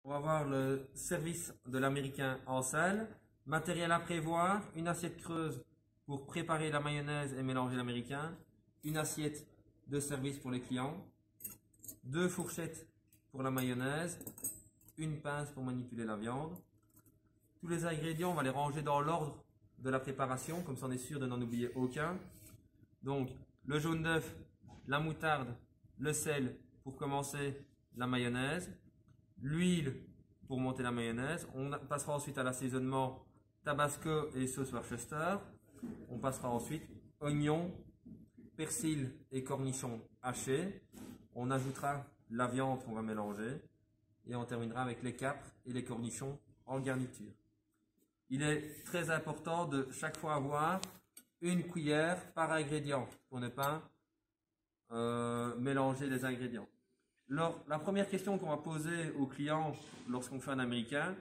On va voir le service de l'américain en salle. Matériel à prévoir, une assiette creuse pour préparer la mayonnaise et mélanger l'américain, une assiette de service pour les clients, deux fourchettes pour la mayonnaise, une pince pour manipuler la viande. Tous les ingrédients, on va les ranger dans l'ordre de la préparation, comme ça on est sûr de n'en oublier aucun. Donc le jaune d'œuf, la moutarde, le sel pour commencer la mayonnaise, l'huile pour monter la mayonnaise. On passera ensuite à l'assaisonnement tabasco et sauce Worcester. On passera ensuite oignons, persil et cornichons hachés. On ajoutera la viande qu'on va mélanger et on terminera avec les capres et les cornichons en garniture. Il est très important de chaque fois avoir une cuillère par ingrédient pour ne pas mélanger les ingrédients. La première question qu'on va poser au client lorsqu'on fait un américain,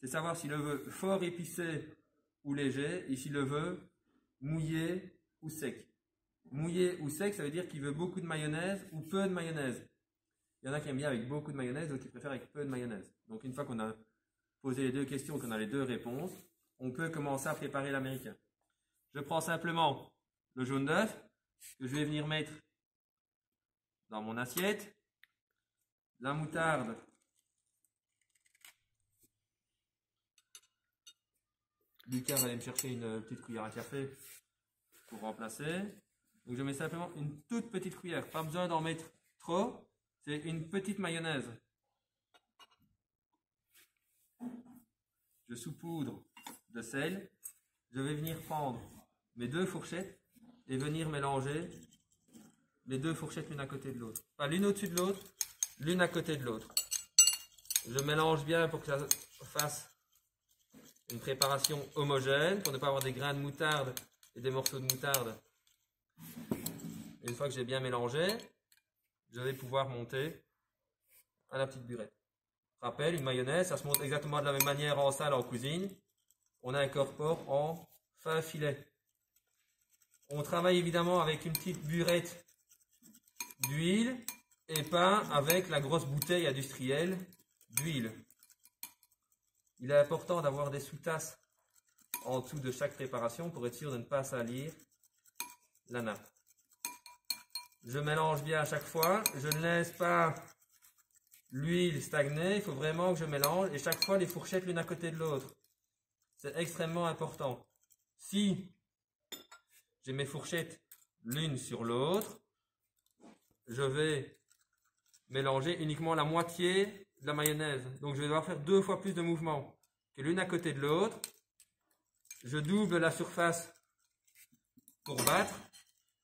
c'est savoir s'il le veut fort épicé ou léger et s'il le veut mouillé ou sec. Mouillé ou sec, ça veut dire qu'il veut beaucoup de mayonnaise ou peu de mayonnaise. Il y en a qui aiment bien avec beaucoup de mayonnaise, d'autres qui préfèrent avec peu de mayonnaise. Donc une fois qu'on a posé les deux questions, qu'on a les deux réponses, on peut commencer à préparer l'américain. Je prends simplement le jaune d'œuf que je vais venir mettre dans mon assiette. La moutarde, Lucas va aller me chercher une petite cuillère à café pour remplacer. Donc je mets simplement une toute petite cuillère, pas besoin d'en mettre trop, c'est une petite mayonnaise. Je saupoudre de sel, je vais venir prendre mes deux fourchettes et venir mélanger les deux fourchettes l'une à côté de l'autre. Pas l'une au-dessus de l'autre, l'une à côté de l'autre. Je mélange bien pour que ça fasse une préparation homogène, pour ne pas avoir des grains de moutarde et des morceaux de moutarde. Une fois que j'ai bien mélangé, je vais pouvoir monter à la petite burette. Rappel, une mayonnaise, ça se monte exactement de la même manière en salle, en cuisine. On incorpore en fin filet. On travaille évidemment avec une petite burette d'huile et pas avec la grosse bouteille industrielle d'huile. Il est important d'avoir des sous-tasses en dessous de chaque préparation pour être sûr de ne pas salir la nappe. Je mélange bien à chaque fois, je ne laisse pas l'huile stagner, il faut vraiment que je mélange et chaque fois les fourchettes l'une à côté de l'autre. C'est extrêmement important. Si j'ai mes fourchettes l'une sur l'autre, je vais mélanger uniquement la moitié de la mayonnaise. Donc je vais devoir faire 2 fois plus de mouvements que l'une à côté de l'autre. Je double la surface pour battre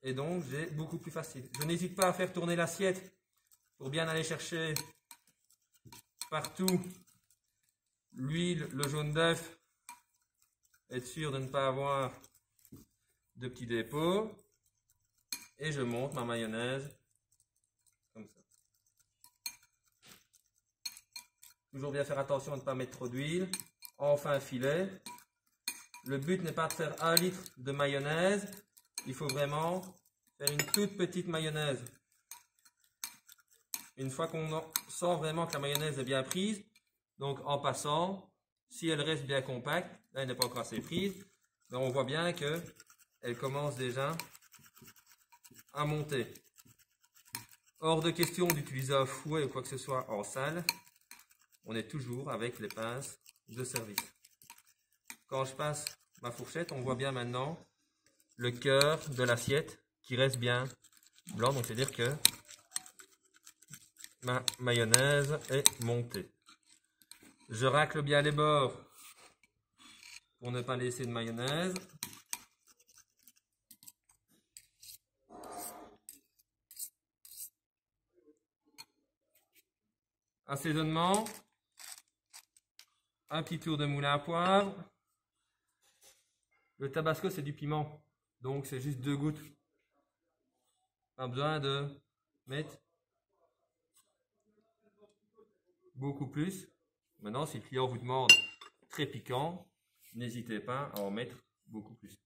et donc j'ai beaucoup plus facile. Je n'hésite pas à faire tourner l'assiette pour bien aller chercher partout l'huile, le jaune d'œuf, être sûr de ne pas avoir de petits dépôts. Et je monte ma mayonnaise comme ça. Toujours bien faire attention à ne pas mettre trop d'huile. Enfin un filet. Le but n'est pas de faire 1 litre de mayonnaise. Il faut vraiment faire une toute petite mayonnaise. Une fois qu'on sent vraiment que la mayonnaise est bien prise, donc en passant, si elle reste bien compacte, là elle n'est pas encore assez prise, mais on voit bien qu'elle commence déjà à monter. Hors de question d'utiliser un fouet ou quoi que ce soit en salle. On est toujours avec les pinces de service. Quand je passe ma fourchette, on voit bien maintenant le cœur de l'assiette qui reste bien blanc. Donc c'est-à-dire que ma mayonnaise est montée. Je racle bien les bords pour ne pas laisser de mayonnaise. Assaisonnement. Un petit tour de moulin à poivre. Le tabasco, c'est du piment. Donc, c'est juste 2 gouttes. Pas besoin de mettre beaucoup plus. Maintenant, si le client vous demande très piquant, n'hésitez pas à en mettre beaucoup plus.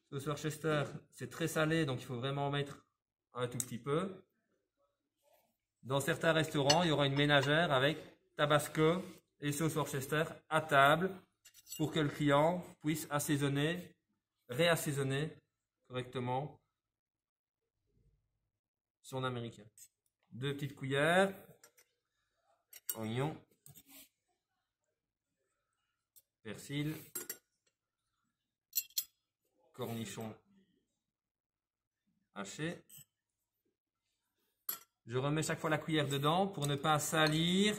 Sauce Worcester, c'est très salé, donc il faut vraiment en mettre un tout petit peu. Dans certains restaurants, il y aura une ménagère avec tabasco et sauce Worcester à table pour que le client puisse assaisonner, réassaisonner correctement son américain. 2 petites cuillères, oignon, persil, cornichons hachés. Je remets chaque fois la cuillère dedans pour ne pas salir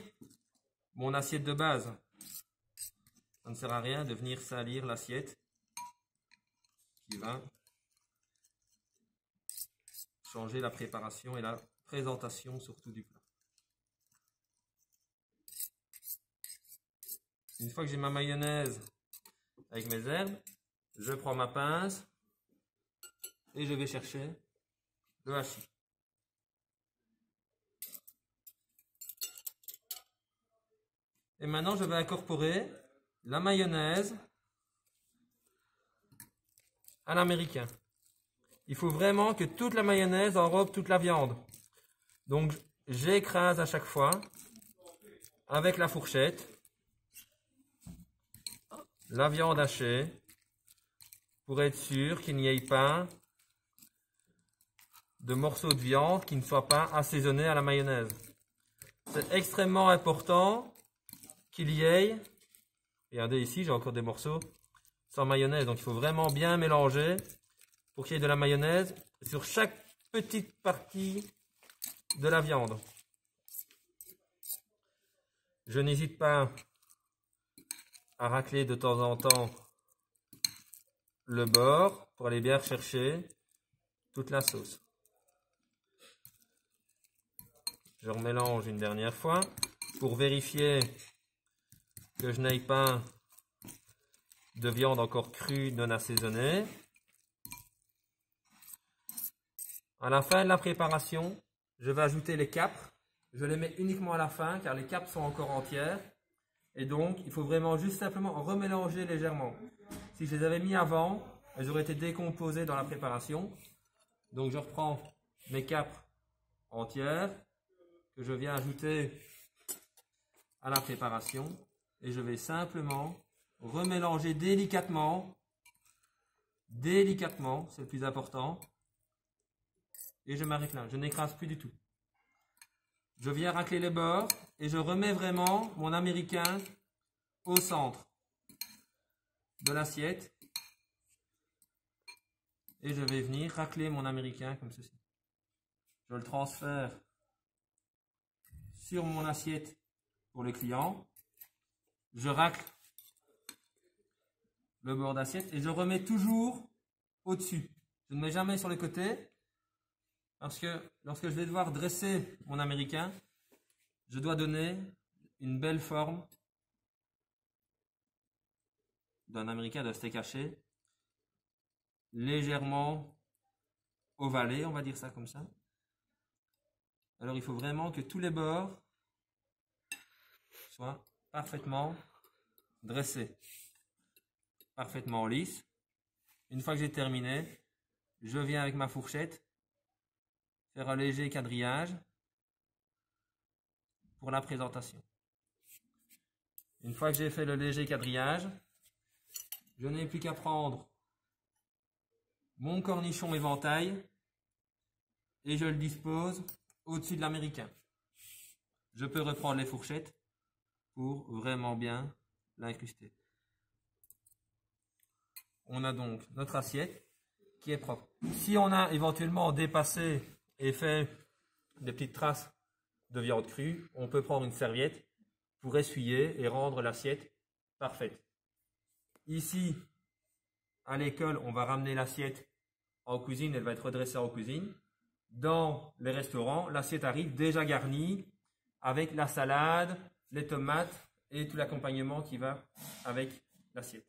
mon assiette de base. Ça ne sert à rien de venir salir l'assiette qui va changer la préparation et la présentation surtout du plat. Une fois que j'ai ma mayonnaise avec mes herbes, je prends ma pince et je vais chercher le hachis. Et maintenant, je vais incorporer la mayonnaise à l'américain. Il faut vraiment que toute la mayonnaise enrobe toute la viande. Donc, j'écrase à chaque fois avec la fourchette la viande hachée pour être sûr qu'il n'y ait pas de morceaux de viande qui ne soient pas assaisonnés à la mayonnaise. C'est extrêmement important qu'il y ait, regardez ici, j'ai encore des morceaux sans mayonnaise, donc il faut vraiment bien mélanger pour qu'il y ait de la mayonnaise sur chaque petite partie de la viande. Je n'hésite pas à racler de temps en temps le bord pour aller bien rechercher toute la sauce. Je remélange une dernière fois pour vérifier que je n'aille pas de viande encore crue non assaisonnée. À la fin de la préparation, je vais ajouter les capres. Je les mets uniquement à la fin car les capres sont encore entières. Et donc, il faut vraiment juste simplement remélanger légèrement. Si je les avais mis avant, elles auraient été décomposées dans la préparation. Donc, je reprends mes capres entières que je viens ajouter à la préparation. Et je vais simplement remélanger délicatement. Délicatement, c'est le plus important. Et je m'arrête là, je n'écrase plus du tout. Je viens racler les bords et je remets vraiment mon américain au centre de l'assiette. Et je vais venir racler mon américain comme ceci. Je le transfère sur mon assiette pour le client. Je racle le bord d'assiette et je remets toujours au-dessus. Je ne mets jamais sur les côtés. Parce que lorsque je vais devoir dresser mon américain, je dois donner une belle forme d'un américain de steak haché, légèrement ovalé, on va dire ça comme ça. Alors il faut vraiment que tous les bords soient parfaitement dressés, parfaitement lisses. Une fois que j'ai terminé, je viens avec ma fourchette faire un léger quadrillage pour la présentation. Une fois que j'ai fait le léger quadrillage, je n'ai plus qu'à prendre mon cornichon éventail et je le dispose au-dessus de l'américain. Je peux reprendre les fourchettes pour vraiment bien l'incruster. On a donc notre assiette qui est propre. Si on a éventuellement dépassé et fait des petites traces de viande crue, on peut prendre une serviette pour essuyer et rendre l'assiette parfaite. Ici, à l'école, on va ramener l'assiette en cuisine, elle va être redressée en cuisine. Dans les restaurants, l'assiette arrive déjà garnie avec la salade, les tomates et tout l'accompagnement qui va avec l'assiette.